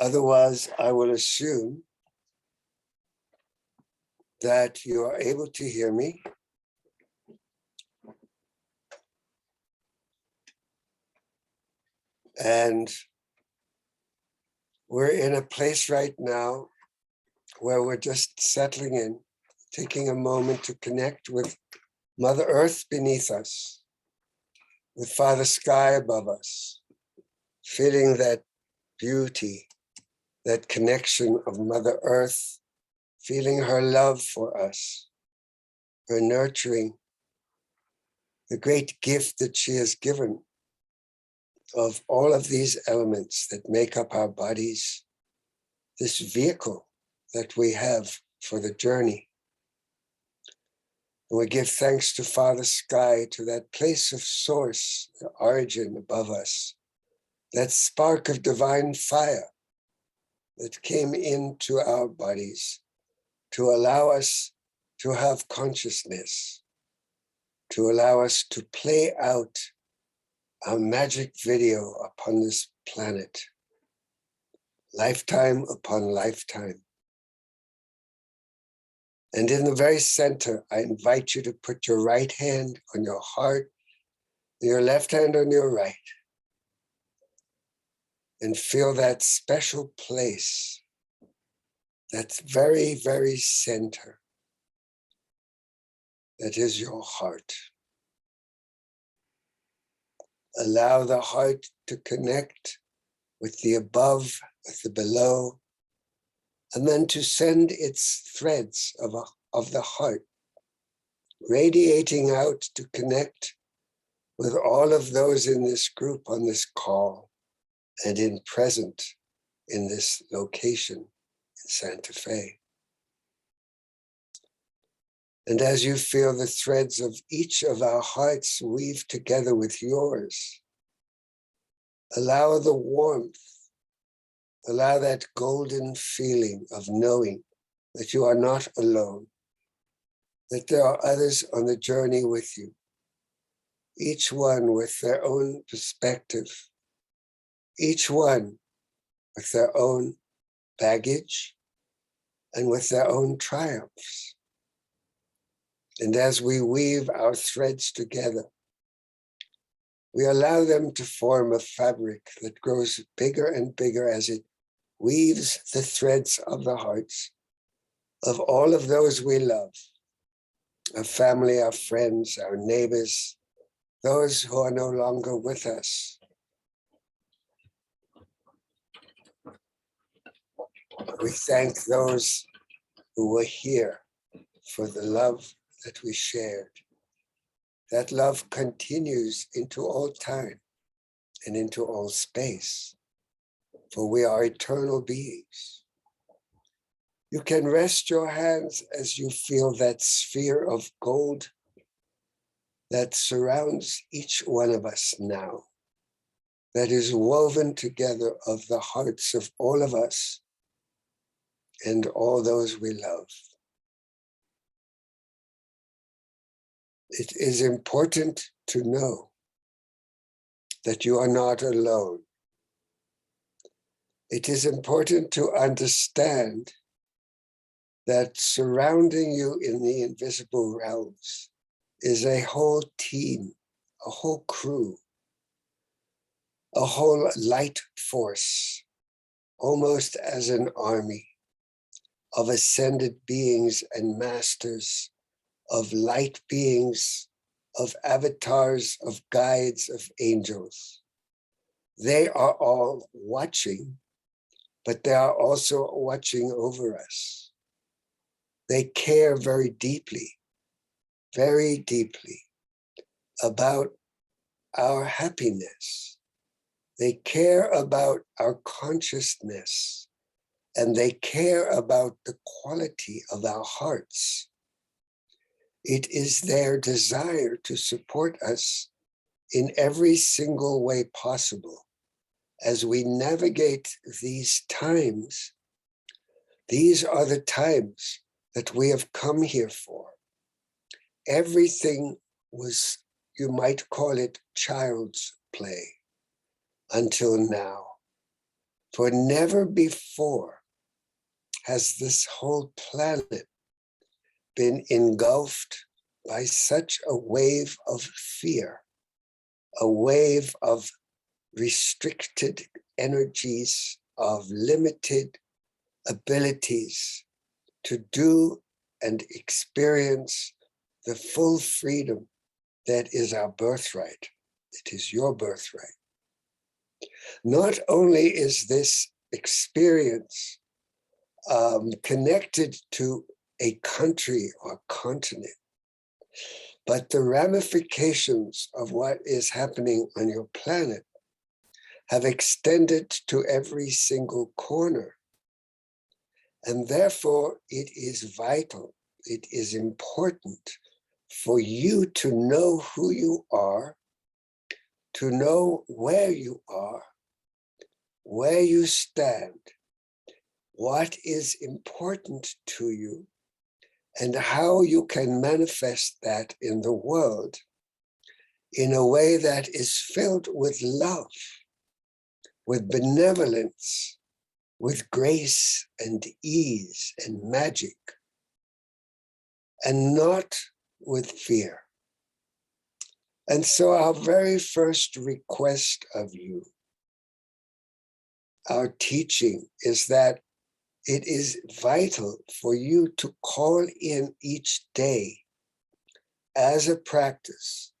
Otherwise, I will assume that you are able to hear me. And we're in a place right now where we're just settling in, taking a moment to connect with Mother Earth beneath us, with Father Sky above us, feeling that beauty, that connection of Mother Earth, feeling her love for us, her nurturing, the great gift that she has given of all of these elements that make up our bodies, this vehicle that we have for the journey. And we give thanks to Father Sky, to that place of source, the origin above us, that spark of divine fire that came into our bodies to allow us to have consciousness, to allow us to play out our magic video upon this planet, lifetime upon lifetime. And in the very center, I invite you to put your right hand on your heart, your left hand on your right, and feel that special place, that's very, very center, that is your heart. Allow the heart to connect with the above, with the below, and then to send its threads of the heart, radiating out to connect with all of those in this group on this call and in present in this location in Santa Fe. And as you feel the threads of each of our hearts weave together with yours, allow the warmth, allow that golden feeling of knowing that you are not alone, that there are others on the journey with you, each one with their own perspective, each one with their own baggage and with their own triumphs. And as we weave our threads together, we allow them to form a fabric that grows bigger and bigger as it weaves the threads of the hearts of all of those we love, our family, our friends, our neighbors, those who are no longer with us. We thank those who were here for the love that we shared. That love continues into all time and into all space, for we are eternal beings. You can rest your hands as you feel that sphere of gold that surrounds each one of us now, that is woven together of the hearts of all of us and all those we love. It is important to know that you are not alone. It is important to understand that surrounding you in the invisible realms is a whole team, a whole crew, a whole light force, almost as an army of ascended beings and masters, of light beings, of avatars, of guides, of angels. They are all watching, but they are also watching over us. They care very deeply about our happiness. They care about our consciousness, and they care about the quality of our hearts. It is their desire to support us in every single way possible. As we navigate these times, these are the times that we have come here for. Everything was, you might call it, child's play until now. For never before has this whole planet been engulfed by such a wave of fear, a wave of restricted energies, of limited abilities to do and experience the full freedom that is our birthright. It is your birthright. Not only is this experience connected to a country or continent, but the ramifications of what is happening on your planet have extended to every single corner. And therefore, it is vital, it is important for you to know who you are, to know where you are, where you stand, what is important to you, and how you can manifest that in the world in a way that is filled with love, with benevolence, with grace and ease and magic, and not with fear. And so our very first request of you, our teaching, is that it is vital for you to call in each day as a practice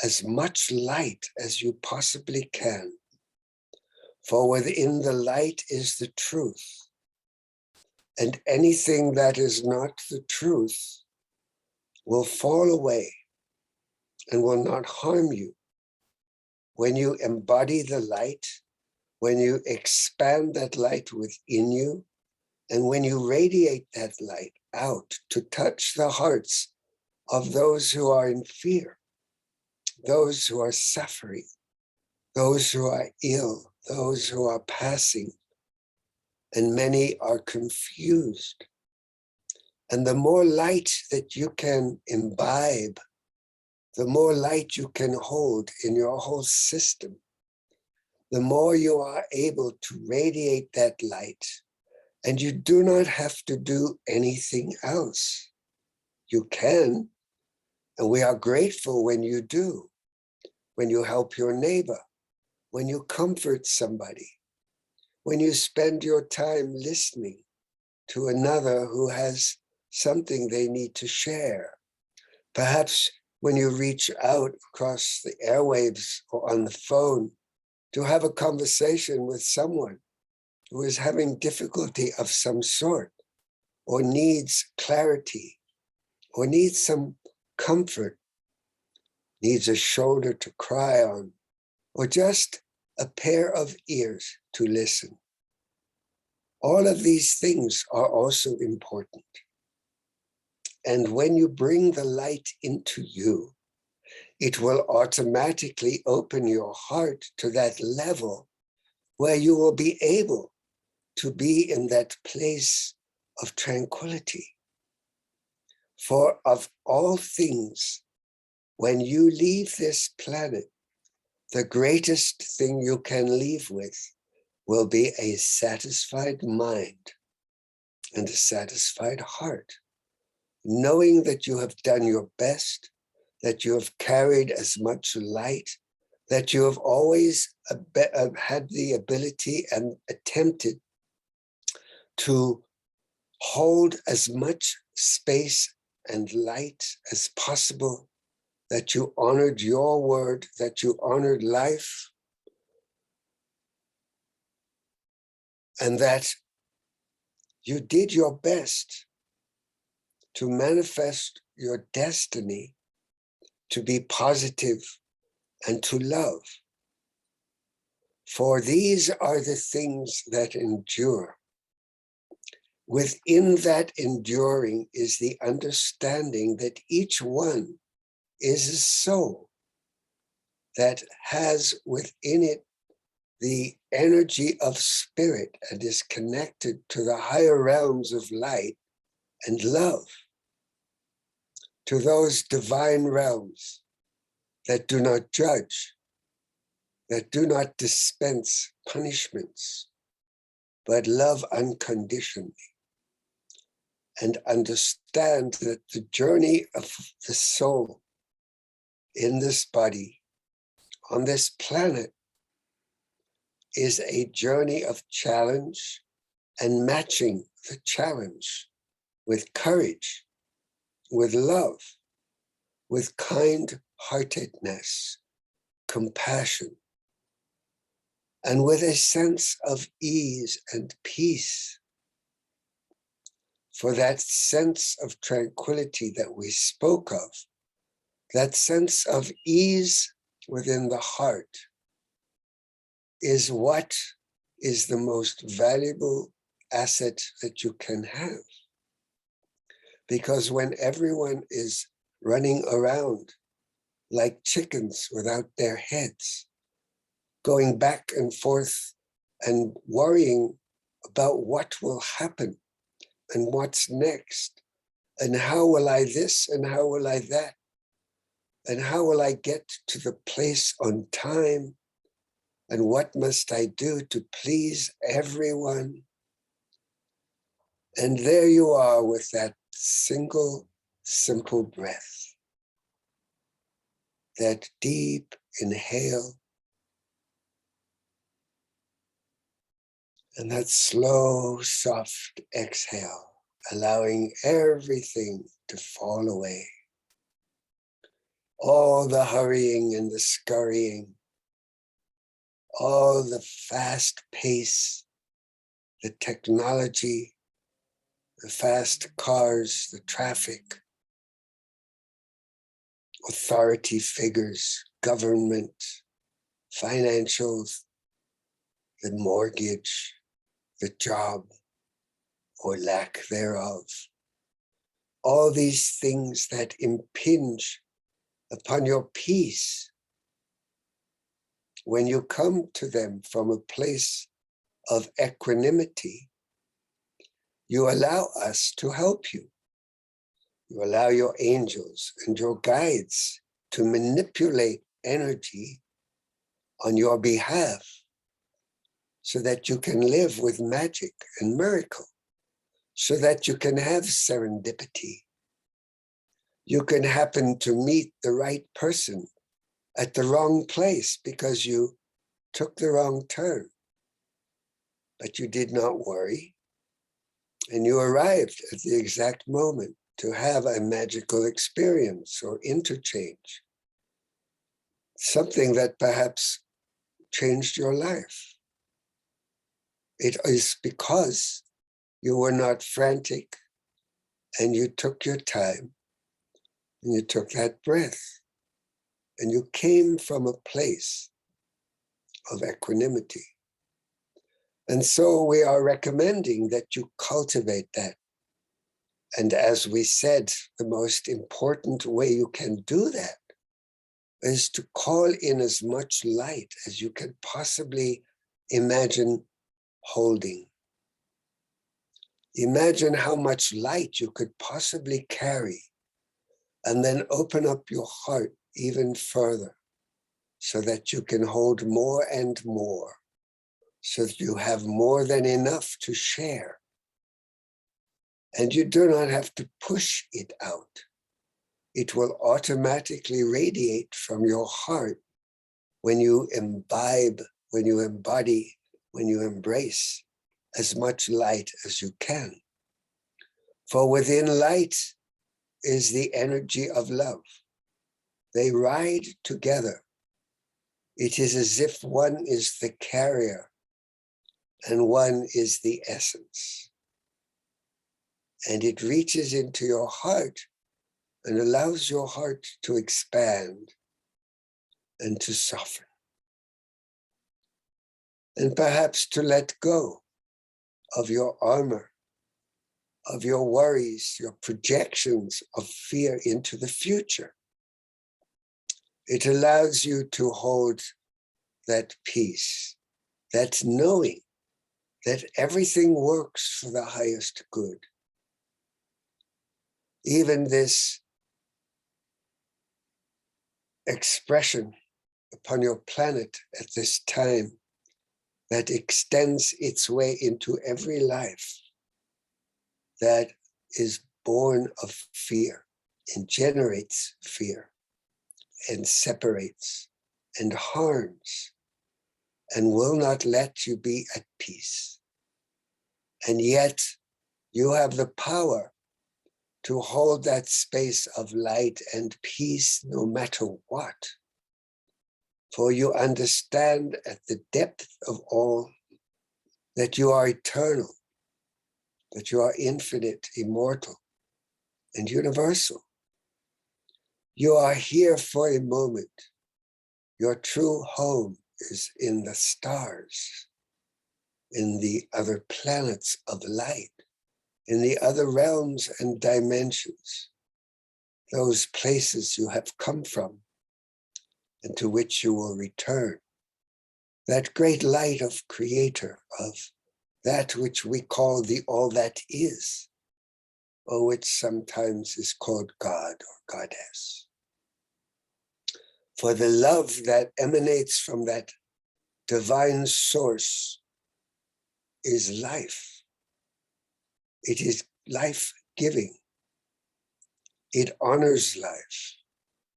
as much light as you possibly can. For within the light is the truth. And anything that is not the truth will fall away and will not harm you. When you embody the light, when you expand that light within you, and when you radiate that light out to touch the hearts of those who are in fear, those who are suffering, those who are ill, those who are passing, and many are confused. And the more light that you can imbibe, the more light you can hold in your whole system, the more you are able to radiate that light. And you do not have to do anything else. You can, and we are grateful when you do, when you help your neighbor, when you comfort somebody, when you spend your time listening to another who has something they need to share. Perhaps when you reach out across the airwaves or on the phone to have a conversation with someone who is having difficulty of some sort, or needs clarity, or needs some comfort, needs a shoulder to cry on, or just a pair of ears to listen. All of these things are also important. And when you bring the light into you, it will automatically open your heart to that level where you will be able to be in that place of tranquility. For of all things, when you leave this planet, the greatest thing you can leave with will be a satisfied mind and a satisfied heart, knowing that you have done your best, that you have carried as much light, that you have always had the ability and attempted to hold as much space and light as possible, that you honored your word, that you honored life, and that you did your best to manifest your destiny to be positive and to love. For these are the things that endure. Within that enduring is the understanding that each one is a soul that has within it the energy of spirit and is connected to the higher realms of light and love, to those divine realms that do not judge, that do not dispense punishments, but love unconditionally. And understand that the journey of the soul in this body, on this planet, is a journey of challenge and matching the challenge with courage, with love, with kind-heartedness, compassion, and with a sense of ease and peace. For that sense of tranquility that we spoke of, that sense of ease within the heart, is what is the most valuable asset that you can have. Because when everyone is running around like chickens without their heads, going back and forth and worrying about what will happen and what's next, and how will I this and how will I that, and how will I get to the place on time, and what must I do to please everyone? And there you are with that single, simple breath, that deep inhale, and that slow, soft exhale, allowing everything to fall away. All the hurrying and the scurrying, all the fast pace, the technology, the fast cars, the traffic, authority figures, government, financials, the mortgage, the job, or lack thereof. All these things that impinge upon your peace, when you come to them from a place of equanimity, you allow us to help you. You allow your angels and your guides to manipulate energy on your behalf so that you can live with magic and miracle, so that you can have serendipity. You can happen to meet the right person at the wrong place because you took the wrong turn, but you did not worry, and you arrived at the exact moment to have a magical experience or interchange, something that perhaps changed your life. It is because you were not frantic, and you took your time, and you took that breath, and you came from a place of equanimity. And so we are recommending that you cultivate that. And as we said, the most important way you can do that is to call in as much light as you can possibly imagine holding. Imagine how much light you could possibly carry, and then open up your heart even further so that you can hold more and more, so that you have more than enough to share. And you do not have to push it out. It will automatically radiate from your heart when you imbibe, when you embody, when you embrace as much light as you can. For within light is the energy of love. They ride together. It is as if one is the carrier and one is the essence. And it reaches into your heart and allows your heart to expand and to soften. And perhaps to let go of your armor, of your worries, your projections of fear into the future. It allows you to hold that peace, that knowing that everything works for the highest good. Even this expression upon your planet at this time that extends its way into every life that is born of fear and generates fear and separates and harms and will not let you be at peace. And yet you have the power to hold that space of light and peace no matter what. For you understand at the depth of all that you are eternal, that you are infinite, immortal, and universal. You are here for a moment. Your true home is in the stars, in the other planets of light, in the other realms and dimensions, those places you have come from and to which you will return. That great light of Creator, of that which we call the all that is, or which sometimes is called God or Goddess. For the love that emanates from that divine source is life. It is life-giving. It honors life.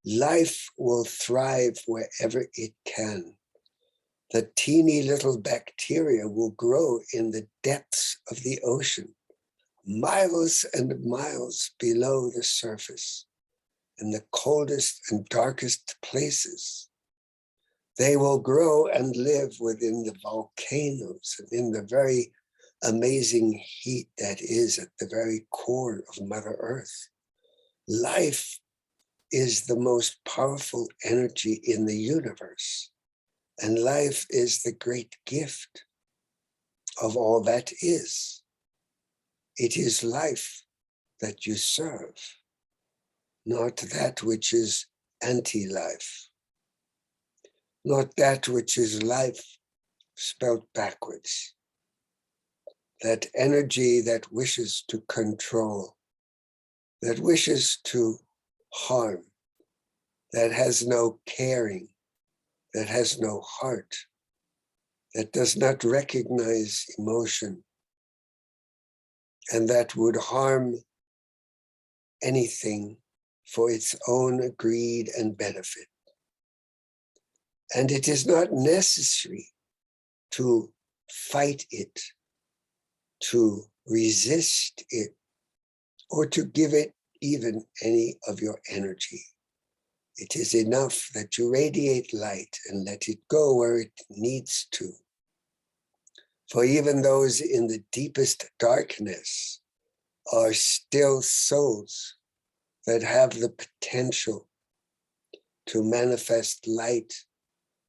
Life will thrive wherever it can. The teeny little bacteria will grow in the depths of the ocean, miles and miles below the surface, in the coldest and darkest places. They will grow and live within the volcanoes and in the very amazing heat that is at the very core of Mother Earth. Life is the most powerful energy in the universe, and life is the great gift of all that is. It is life that you serve, not that which is anti-life, not that which is life spelled backwards, that energy that wishes to control, that wishes to harm, that has no caring, that has no heart, that does not recognize emotion, and that would harm anything for its own greed and benefit. And it is not necessary to fight it, to resist it, or to give it even any of your energy. It is enough that you radiate light and let it go where it needs to. For even those in the deepest darkness are still souls that have the potential to manifest light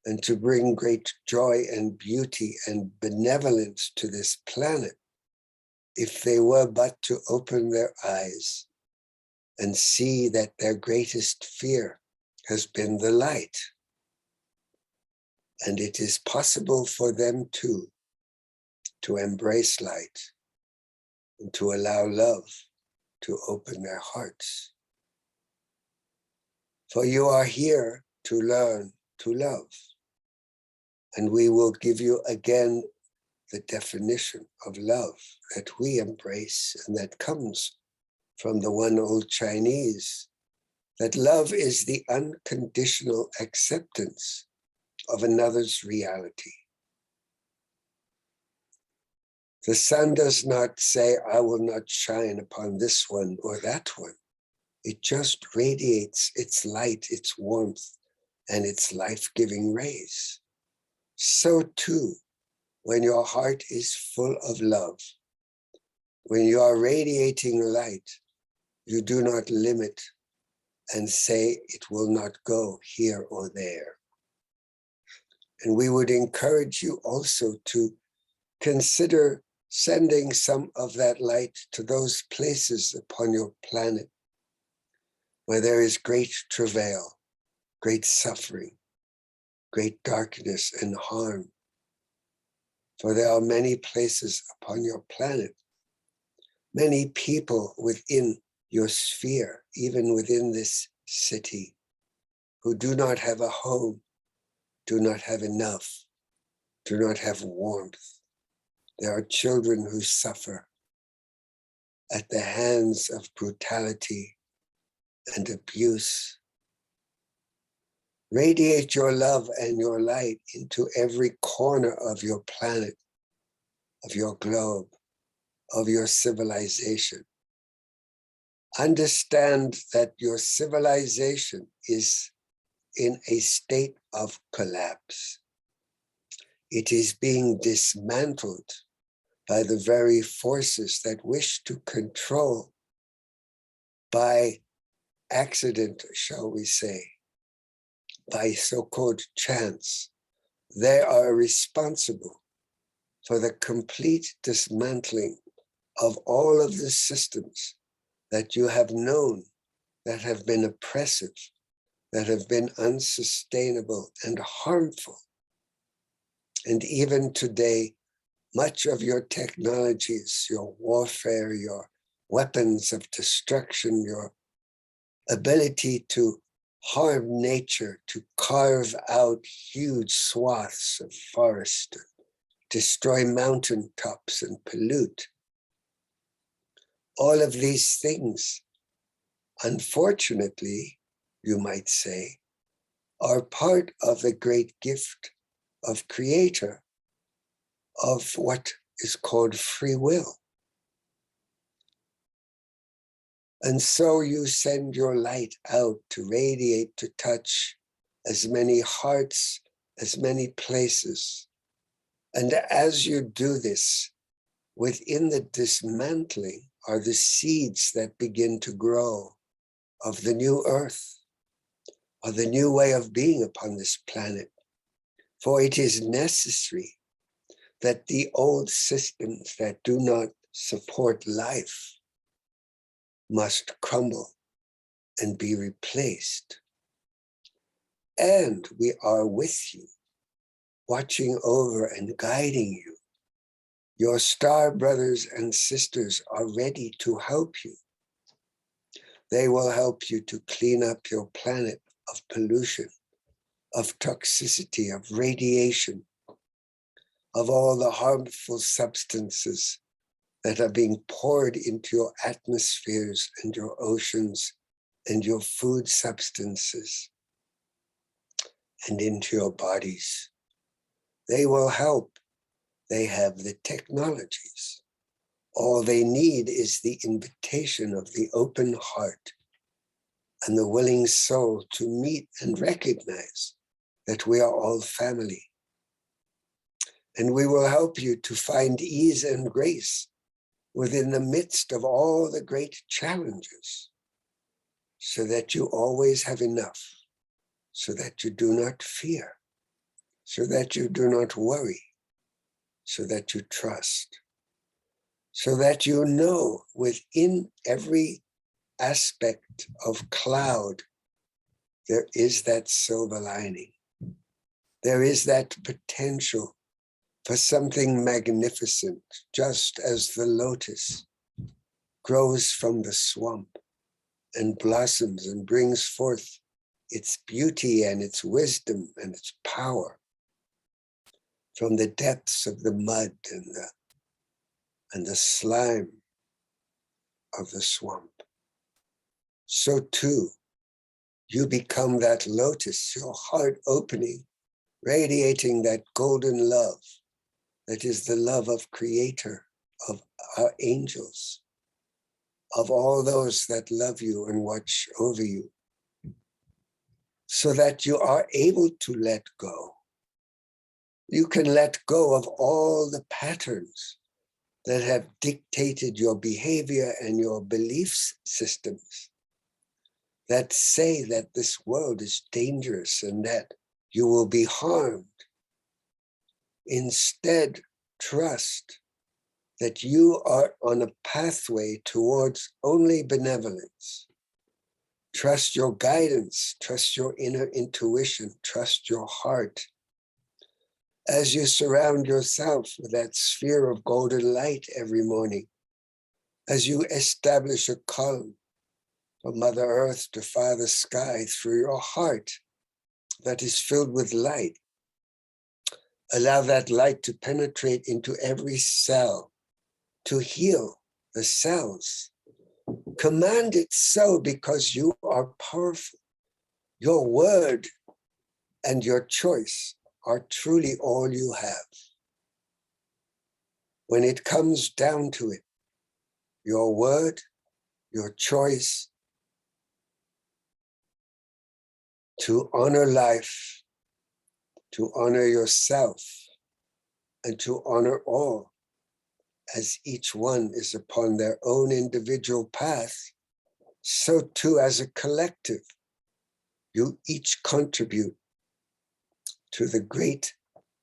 and to bring great joy and beauty and benevolence to this planet, if they were but to open their eyes and see that their greatest fear has been the light. And it is possible for them too to embrace light and to allow love to open their hearts. For you are here to learn to love. And we will give you again the definition of love that we embrace and that comes from the one old Chinese, that love is the unconditional acceptance of another's reality. The sun does not say, I will not shine upon this one or that one. It just radiates its light, its warmth, and its life-giving rays. So too, when your heart is full of love, when you are radiating light, you do not limit and say it will not go here or there. And we would encourage you also to consider sending some of that light to those places upon your planet where there is great travail, great suffering, great darkness and harm. For there are many places upon your planet, many people within your sphere, even within this city, who do not have a home, do not have enough, do not have warmth. There are children who suffer at the hands of brutality and abuse. Radiate your love and your light into every corner of your planet, of your globe, of your civilization. Understand that your civilization is in a state of collapse. It is being dismantled by the very forces that wish to control by accident, shall we say, by so-called chance. They are responsible for the complete dismantling of all of the systems that you have known that have been oppressive, that have been unsustainable and harmful. And even today, much of your technologies, your warfare, your weapons of destruction, your ability to harm nature, to carve out huge swaths of forest, destroy mountaintops and pollute. All of these things, unfortunately, you might say, are part of the great gift of Creator, of what is called free will. And so you send your light out to radiate, to touch as many hearts, as many places. And as you do this, within the dismantling are the seeds that begin to grow of the new earth, of the new way of being upon this planet. For it is necessary that the old systems that do not support life must crumble and be replaced. And we are with you, watching over and guiding you. Your star brothers and sisters are ready to help you. They will help you to clean up your planet of pollution, of toxicity, of radiation, of all the harmful substances that are being poured into your atmospheres and your oceans and your food substances and into your bodies. They will help. They have the technologies. All they need is the invitation of the open heart and the willing soul to meet and recognize that we are all family. And we will help you to find ease and grace within the midst of all the great challenges, so that you always have enough, so that you do not fear, so that you do not worry, so that you trust, so that you know within every aspect of cloud, there is that silver lining. There is that potential for something magnificent, just as the lotus grows from the swamp and blossoms and brings forth its beauty and its wisdom and its power from the depths of the mud and the slime of the swamp. So too, you become that lotus, your heart opening, radiating that golden love that is the love of Creator, of our angels, of all those that love you and watch over you, so that you are able to let go. You can let go of all the patterns that have dictated your behavior and your belief systems that say that this world is dangerous and that you will be harmed. Instead, trust that you are on a pathway towards only benevolence. Trust your guidance, trust your inner intuition, trust your heart. As you surround yourself with that sphere of golden light every morning, as you establish a column from Mother Earth to Father Sky through your heart that is filled with light, Allow that light to penetrate into every cell, to heal the cells. Command it so, because you are powerful. Your word and your choice are truly all you have. When it comes down to it, your word, your choice to honor life, to honor yourself, and to honor all, as each one is upon their own individual path, so too as a collective, you each contribute to the great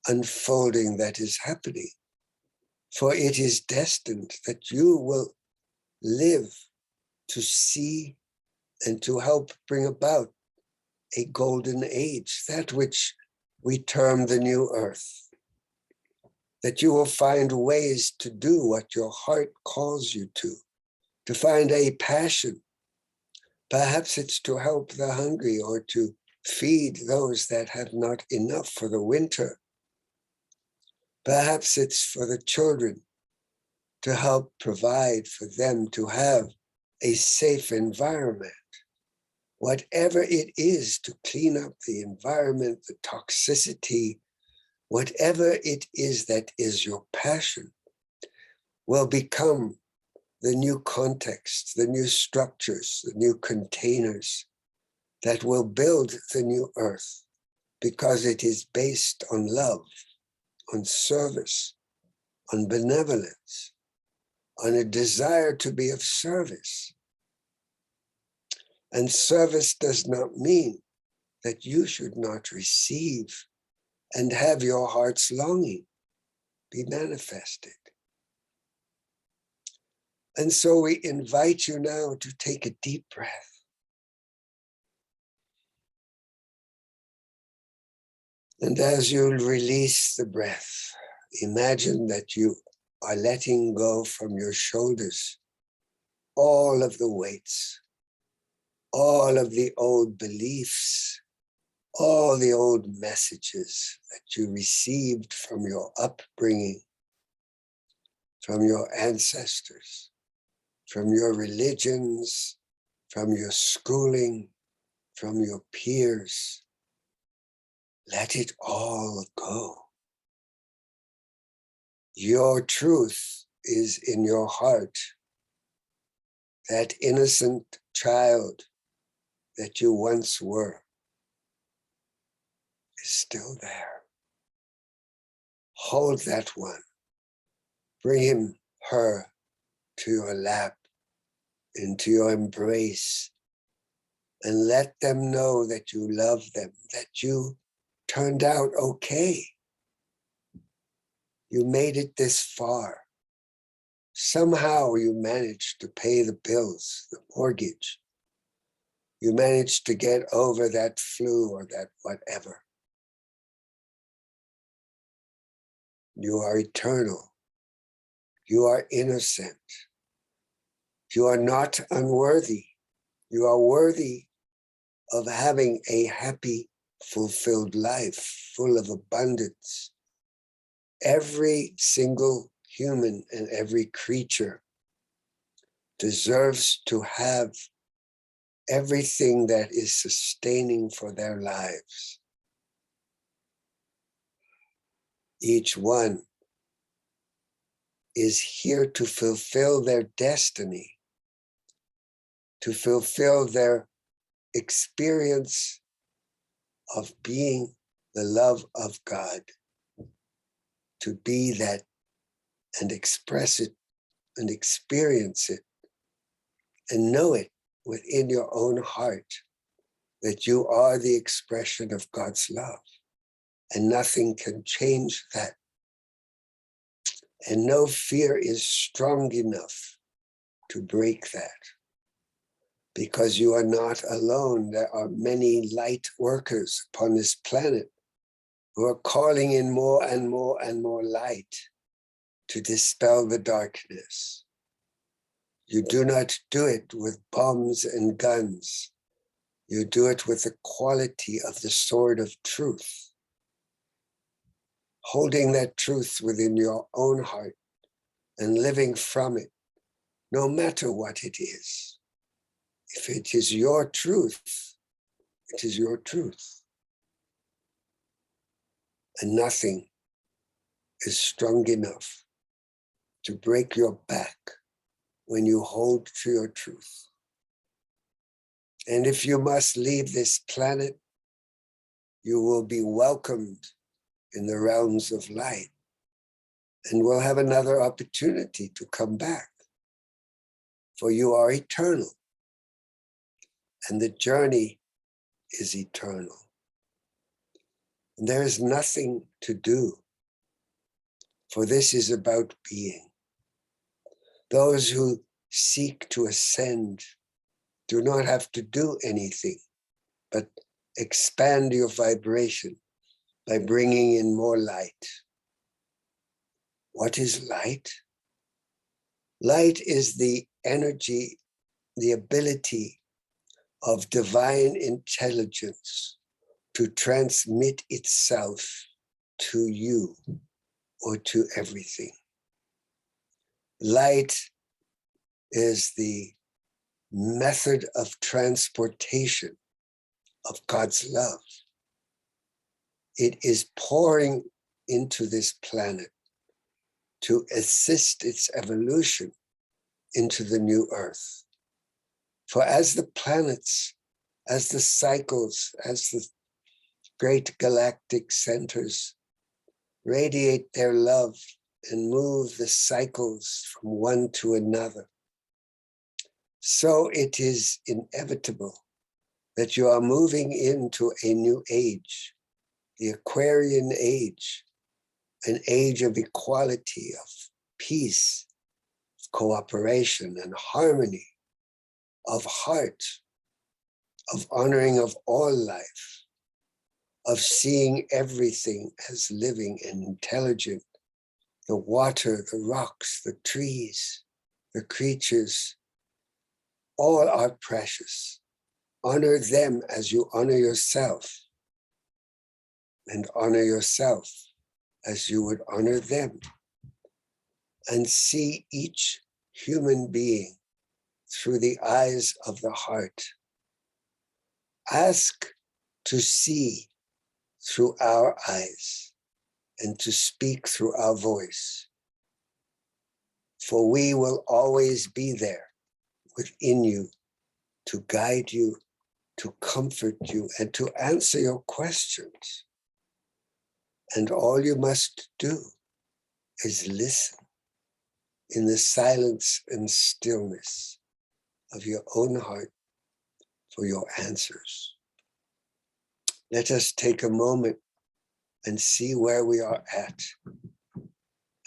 unfolding that is happening. For it is destined that you will live to see and to help bring about a golden age, that which we term the new earth. That you will find ways to do what your heart calls you to find a passion. Perhaps it's to help the hungry or to feed those that have not enough for the winter. Perhaps it's for the children to help provide for them to have a safe environment. Whatever it is to clean up the environment, the toxicity, whatever it is that is your passion, will become the new context, the new structures, the new containers that will build the new earth, because it is based on love, on service, on benevolence, on a desire to be of service. And service does not mean that you should not receive and have your heart's longing be manifested. And so we invite you now to take a deep breath. And as you release the breath, imagine that you are letting go from your shoulders all of the weights, all of the old beliefs, all the old messages that you received from your upbringing, from your ancestors, from your religions, from your schooling, from your peers. Let it all go. Your truth is in your heart. That innocent child that you once were is still there. Hold that one. Bring him, her, to your lap, into your embrace, and let them know that you love them, that you turned out okay. You made it this far. Somehow you managed to pay the bills, the mortgage. You managed to get over that flu or that whatever. You are eternal. You are innocent. You are not unworthy. You are worthy of having a happy, fulfilled life, full of abundance. Every single human and every creature deserves to have everything that is sustaining for their lives. Each one is here to fulfill their destiny, to fulfill their experience of being the love of God, to be that and express it and experience it and know it within your own heart that you are the expression of God's love, and nothing can change that. And no fear is strong enough to break that, because you are not alone. There are many light workers upon this planet who are calling in more and more and more light to dispel the darkness. You do not do it with bombs and guns. You do it with the quality of the sword of truth. holding that truth within your own heart and living from it, no matter what it is. If it is your truth, it is your truth. And nothing is strong enough to break your back when you hold to your truth. And if you must leave this planet, you will be welcomed in the realms of light and will have another opportunity to come back. For you are eternal, and the journey is eternal. And there is nothing to do, for this is about being. Those who seek to ascend do not have to do anything, but expand your vibration by bringing in more light. What is light? Light is the energy, the ability of divine intelligence to transmit itself to you or to everything. Light is the method of transportation of God's love. It is pouring into this planet to assist its evolution into the new earth. For as the planets, as the cycles, as the great galactic centers radiate their love and move the cycles from one to another, so it is inevitable that you are moving into a new age, the Aquarian age, an age of equality, of peace, of cooperation and harmony, of heart, of honoring of all life, of seeing everything as living and intelligent, the water, the rocks, the trees, the creatures, all are precious. Honor them as you honor yourself, and honor yourself as you would honor them, and see each human being through the eyes of the heart. Ask to see through our eyes and to speak through our voice, for we will always be there within you to guide you, to comfort you, and to answer your questions. And all you must do is listen in the silence and stillness of your own heart for your answers. Let us take a moment and see where we are at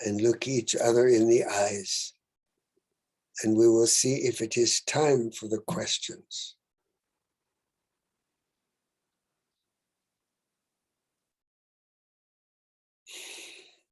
and look each other in the eyes, and we will see if it is time for the questions.